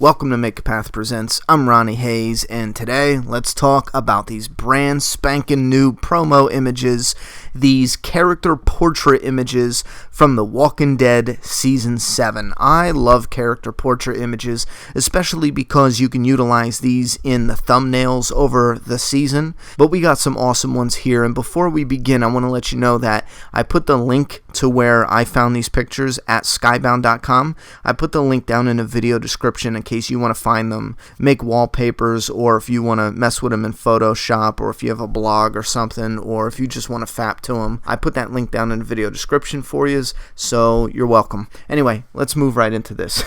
Welcome to Make a Path Presents. I'm Ronnie Hayes, and today let's talk about these brand spanking new promo images, these character portrait images from The Walking Dead Season 7. I love character portrait images, especially because you can utilize these in the thumbnails over the season, but we got some awesome ones here. And before we begin, I want to let you know that I put the link to where I found these pictures at skybound.com. I put the link down in the video description in case you want to find them, make wallpapers, or if you want to mess with them in Photoshop, or if you have a blog or something, or if you just want to fap to them. I put that link down in the video description for you, so you're welcome. Anyway, let's move right into this.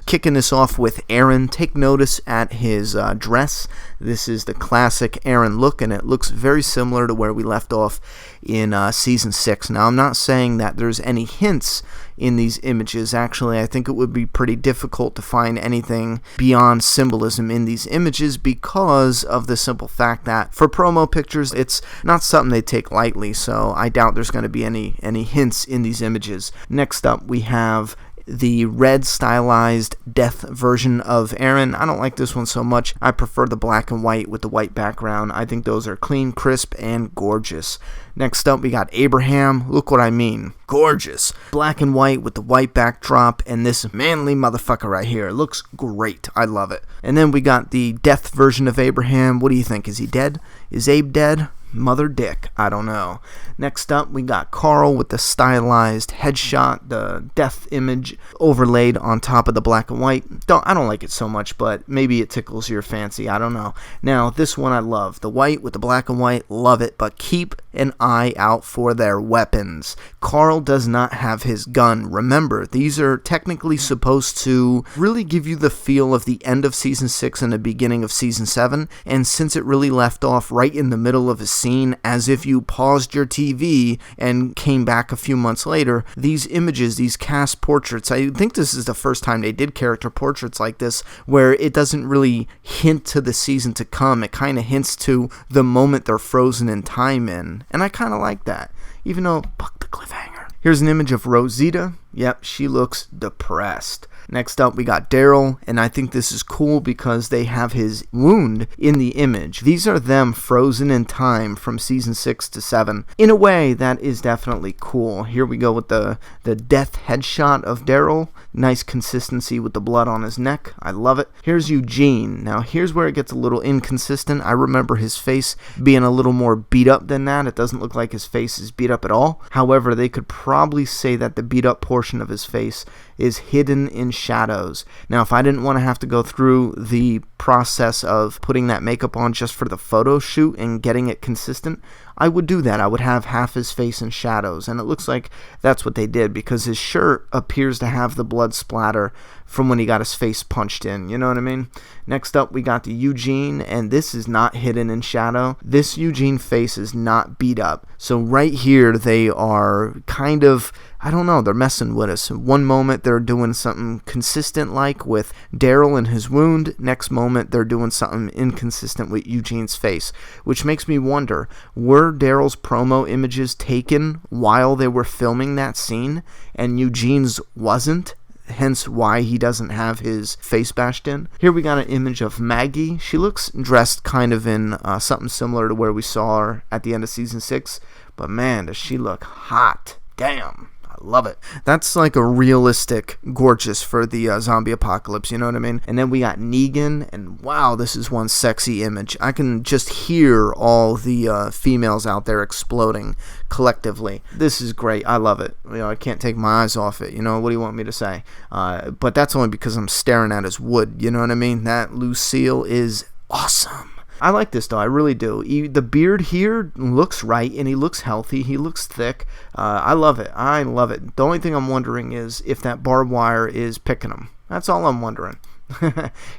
Kicking this off with Aaron. Take notice at his dress. This is the classic Aaron look, and it looks very similar to where we left off in Season 6. Now, I'm not saying that there's any hints in these images. Actually, I think it would be pretty difficult to find anything beyond symbolism in these images because of the simple fact that for promo pictures, it's not something they take lightly, so I doubt there's going to be any hints in these images. Next up, we have the red stylized death version of Aaron. I don't like this one so much. I prefer the black and white with the white background. I think those are clean, crisp, and gorgeous. Next up, we got Abraham. Look what I mean. Gorgeous. Black and white with the white backdrop, and this manly motherfucker right here. It looks great. I love it. And then we got the death version of Abraham. What do you think? Is he dead? Is Abe dead? Mother dick, I don't know. Next up, we got Carl with the stylized headshot, the death image overlaid on top of the black and white. I don't like it so much, but maybe it tickles your fancy, I don't know. Now, this one I love. The white with the black and white, love it, but keep an eye out for their weapons. Carl does not have his gun. Remember, these are technically supposed to really give you the feel of the end of Season 6 and the beginning of Season 7, and since it really left off right in the middle of his scene, as if you paused your TV and came back a few months later, these images, these cast portraits, I think this is the first time they did character portraits like this, where it doesn't really hint to the season to come. It kind of hints to the moment they're frozen in time in, and I kind of like that, even though, fuck the cliffhanger. Here's an image of Rosita. Yep, she looks depressed. Next up, we got Daryl, and I think this is cool because they have his wound in the image. These are them frozen in time from Season 6 to 7. In a way, that is definitely cool. Here we go with the death headshot of Daryl. Nice consistency with the blood on his neck. I love it. Here's Eugene. Now, here's where it gets a little inconsistent. I remember his face being a little more beat up than that. It doesn't look like his face is beat up at all. However, they could probably say that the beat up portion of his face is hidden in shadows. Now, if I didn't want to have to go through the process of putting that makeup on just for the photo shoot and getting it consistent, I would do that. I would have half his face in shadows, and it looks like that's what they did because his shirt appears to have the blood splatter from when he got his face punched in, you know what I mean? Next up, we got the Eugene, and this is not hidden in shadow. This Eugene face is not beat up. So right here, they are kind of, I don't know, they're messing with us. One moment, they're doing something consistent like with Daryl and his wound. Next moment, they're doing something inconsistent with Eugene's face, which makes me wonder, were Daryl's promo images taken while they were filming that scene, and Eugene's wasn't? Hence why he doesn't have his face bashed in. Here we got an image of Maggie. She looks dressed kind of in something similar to where we saw her at the end of Season 6. But man, does she look hot. Damn. I love it. That's like a realistic gorgeous for the zombie apocalypse, you know what I mean? And then we got Negan, and wow, this is one sexy image. I can just hear all the females out there exploding collectively. This is great. I love it. You know, I can't take my eyes off it. You know, what do you want me to say? But that's only because I'm staring at his wood, you know what I mean? That Lucille is awesome. I like this though, I really do. The beard here looks right, and he looks healthy, he looks thick. I love it, I love it. The only thing I'm wondering is if that barbed wire is picking him. That's all I'm wondering.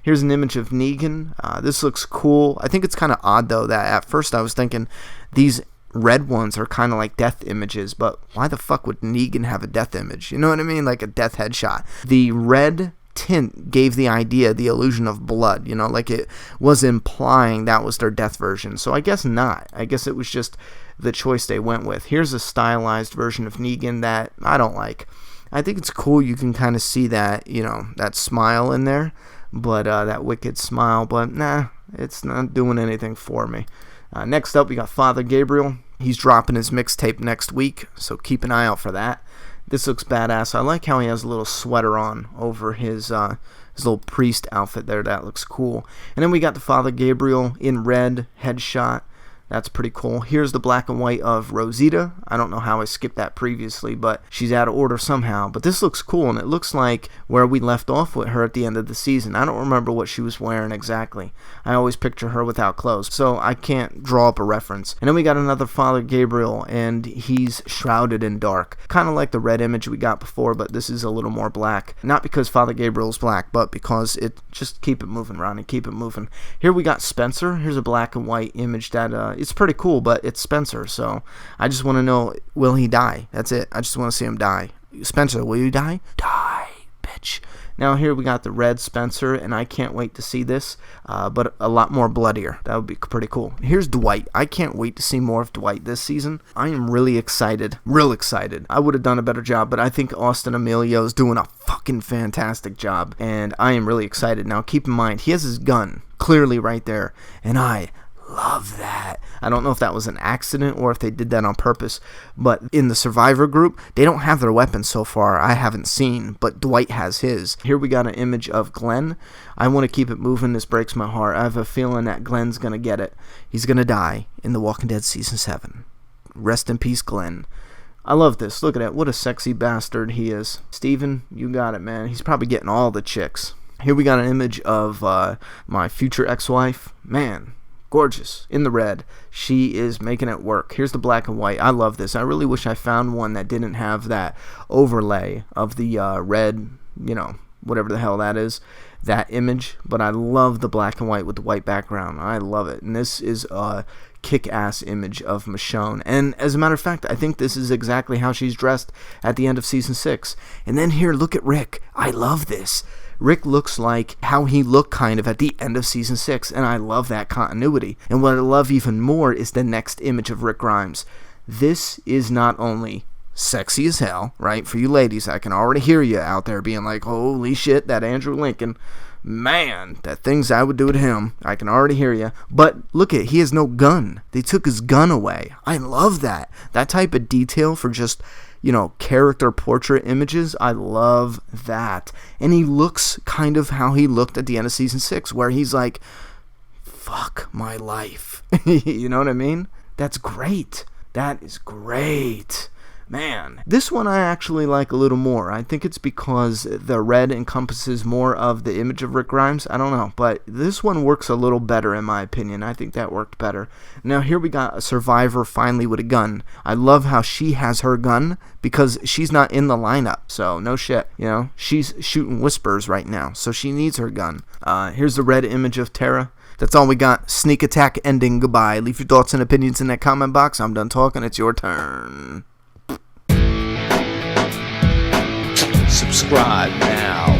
Here's an image of Negan. This looks cool. I think it's kind of odd though that at first I was thinking these red ones are kind of like death images, but why the fuck would Negan have a death image? You know what I mean? Like a death headshot. The red tint gave the idea, the illusion of blood, you know, like it was implying that was their death version. So I guess not. I guess it was just the choice they went with. Here's a stylized version of Negan that I don't like. I think it's cool you can kind of see that, you know, that smile in there, but that wicked smile, but nah, it's not doing anything for me. Next up, we got Father Gabriel. He's dropping his mixtape next week, so keep an eye out for that. This looks badass. I like how he has a little sweater on over his little priest outfit there. That looks cool. And then we got the Father Gabriel in red, headshot. That's pretty cool. Here's the black and white of Rosita. I don't know how I skipped that previously, but she's out of order somehow. But this looks cool, and it looks like where we left off with her at the end of the season. I don't remember what she was wearing exactly. I always picture her without clothes, so I can't draw up a reference. And then we got another Father Gabriel, and he's shrouded in dark. Kind of like the red image we got before, but this is a little more black. Not because Father Gabriel's black, but because it... Just keep it moving, Ronnie. Keep it moving. Here we got Spencer. Here's a black and white image that... it's pretty cool, but it's Spencer, so I just want to know, will he die? That's it. I just want to see him die. Spencer, will you die? Die, bitch. Now here we got the red Spencer, and I can't wait to see this, but a lot more bloodier. That would be pretty cool. Here's Dwight. I can't wait to see more of Dwight this season. I am really excited. Real excited. I would have done a better job, but I think Austin Emilio's doing a fucking fantastic job, and I am really excited. Now keep in mind, he has his gun clearly right there, and I love that. I don't know if that was an accident or if they did that on purpose, but in the Survivor group, they don't have their weapons so far. I haven't seen, but Dwight has his. Here we got an image of Glenn. I want to keep it moving. This breaks my heart. I have a feeling that Glenn's going to get it. He's going to die in The Walking Dead Season 7. Rest in peace, Glenn. I love this. Look at that. What a sexy bastard he is. Steven, you got it, man. He's probably getting all the chicks. Here we got an image of my future ex-wife. Man, gorgeous. In the red. She is making it work. Here's the black and white. I love this. I really wish I found one that didn't have that overlay of the red, whatever the hell that is, that image. But I love the black and white with the white background. I love it. And this is a kick-ass image of Michonne. And as a matter of fact, I think this is exactly how she's dressed at the end of Season 6. And then here, look at Rick. I love this. Rick looks like how he looked kind of at the end of Season 6, and I love that continuity. And what I love even more is the next image of Rick Grimes. This is not only sexy as hell, right? For you ladies, I can already hear you out there being like, holy shit, that Andrew Lincoln, man, that things I would do to him. I can already hear you. But look at, he has no gun. They took his gun away. I love that. That type of detail for just... character portrait images. I love that. And he looks kind of how he looked at the end of Season 6, where he's like, fuck my life. You know what I mean? That's great. That is great. Man, this one I actually like a little more. I think it's because the red encompasses more of the image of Rick Grimes. I don't know, but this one works a little better in my opinion. I think that worked better. Now here we got a Survivor finally with a gun. I love how she has her gun because she's not in the lineup, so no shit. She's shooting whispers right now, so she needs her gun. Here's the red image of Tara. That's all we got. Sneak attack ending. Goodbye. Leave your thoughts and opinions in that comment box. I'm done talking. It's your turn. Subscribe now.